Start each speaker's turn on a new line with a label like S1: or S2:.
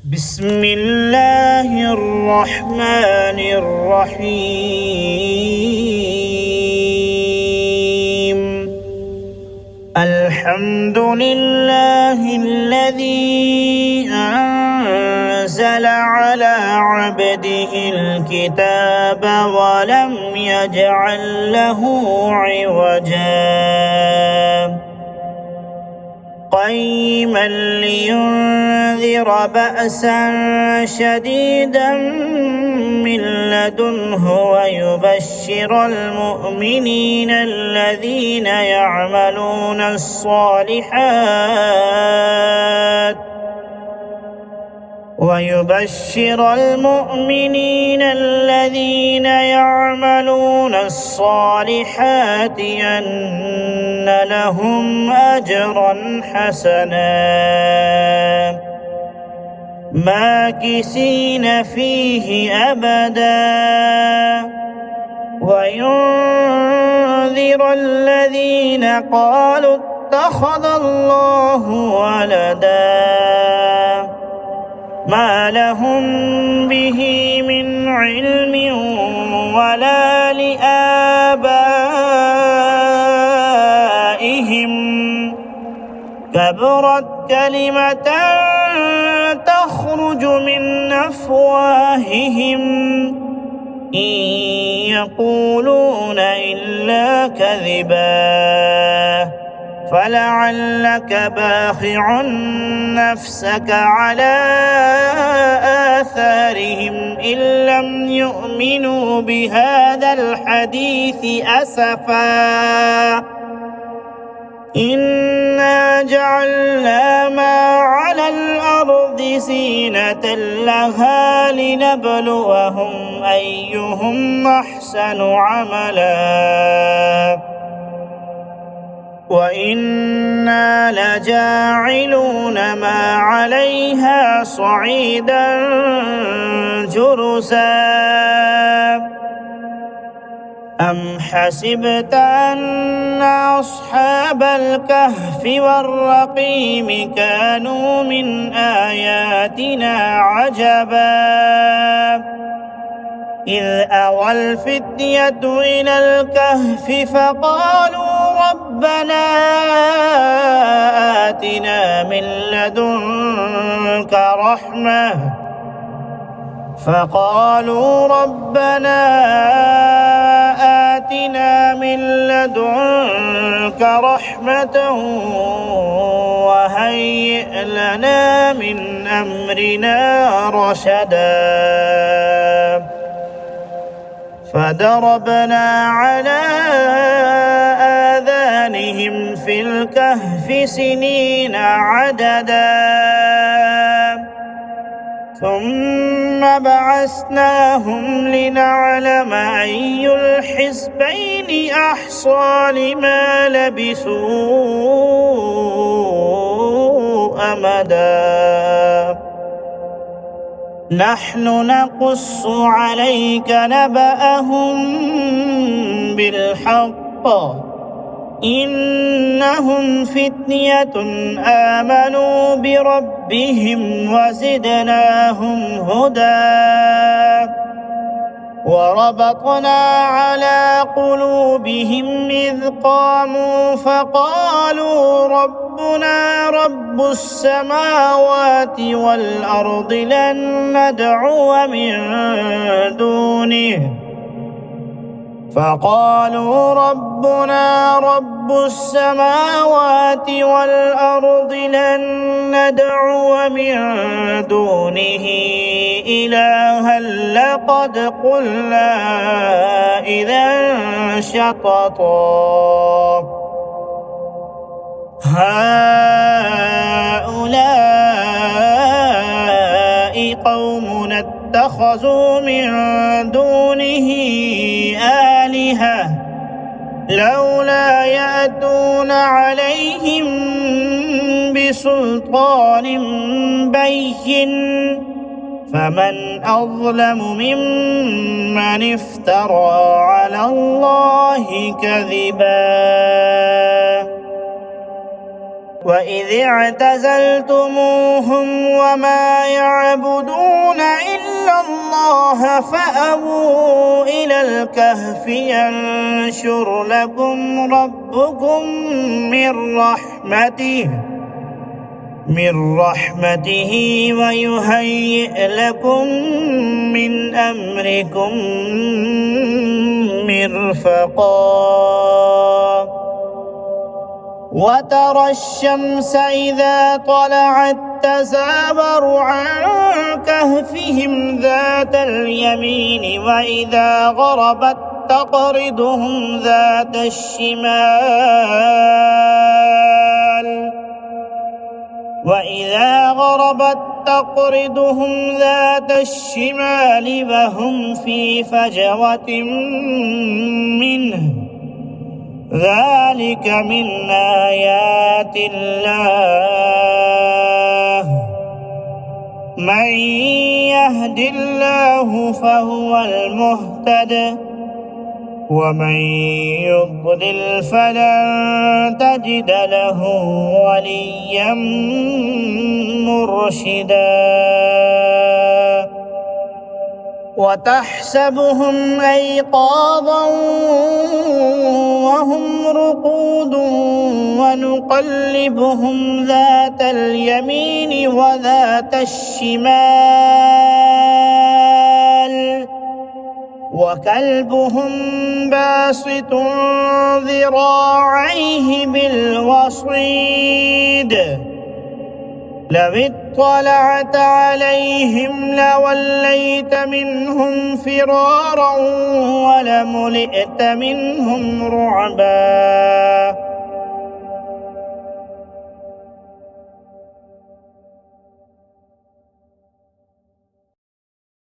S1: بسم الله الرحمن الرحيم. الحمد لله الذي أنزل على عبده الكتاب ولم يجعل له عوجا قيما لينذر بأسا شديدا من لدنه ويبشر المؤمنين الذين يعملون الصالحات أن لهم أجرا حسنا ماكثين فيه أبدا وينذر الذين قالوا اتخذ الله ولدا ما لهم به من علم ولا لآبائهم كبرت كلمة تخرج من أفواههم إن يقولون إلا كذبا فلعلك باخع نفسك على آثارهم إن لم يؤمنوا بهذا الحديث أسفا إنا جعلنا ما على الأرض زينة لها لنبلوهم أيهم أحسن عملا وإنا لجاعلون ما عليها صعيدا جرزا أم حسبت أن أصحاب الكهف والرقيم كانوا من آياتنا عجبا إذ أوى الفتية إلى الكهف فقالوا ربنا آتنا من لدنك رحمة وهيئ لنا من أمرنا رشدا فضربنا على آذانهم في الكهف سنين عددا ثم بعثناهم لنعلم أي الحزبين أحصى لما لبثوا أمدا نحن نقص عليك نبأهم بالحق إنهم فتية آمنوا بربهم وزدناهم هدى وربطنا على قلوبهم إذ قاموا فقالوا ربنا رب السماوات والأرض لن ندعو من دونه إلها لقد قلنا إذا شططا هؤلاء قومنا اتخذوا من دونه آلهة لولا يأتون عليهم بسلطان بين فمن أظلم ممن افترى على الله كذبا وإذ اعتزلتموهم وما يعبدون إلا الله فأووا إلى الكهف ينشر لكم ربكم من رحمته ويهيئ لكم من أمركم مرفقا وترى الشمس إذا طلعت تزاور عن كهفهم ذات اليمين وإذا غربت تقرضهم ذات الشمال وهم في فجوة منه ذلك من آيات الله من يهد الله فهو المهتد ومن يضلل فلن تجد له وليا مرشدا وتحسبهم أيقاظا وهم رقود ونقلبهم ذات اليمين وذات الشمال وكلبهم باسط ذراعيه بالوصيد لو اطلعت عليهم لوليت منهم فرارا ولملئت منهم رعبا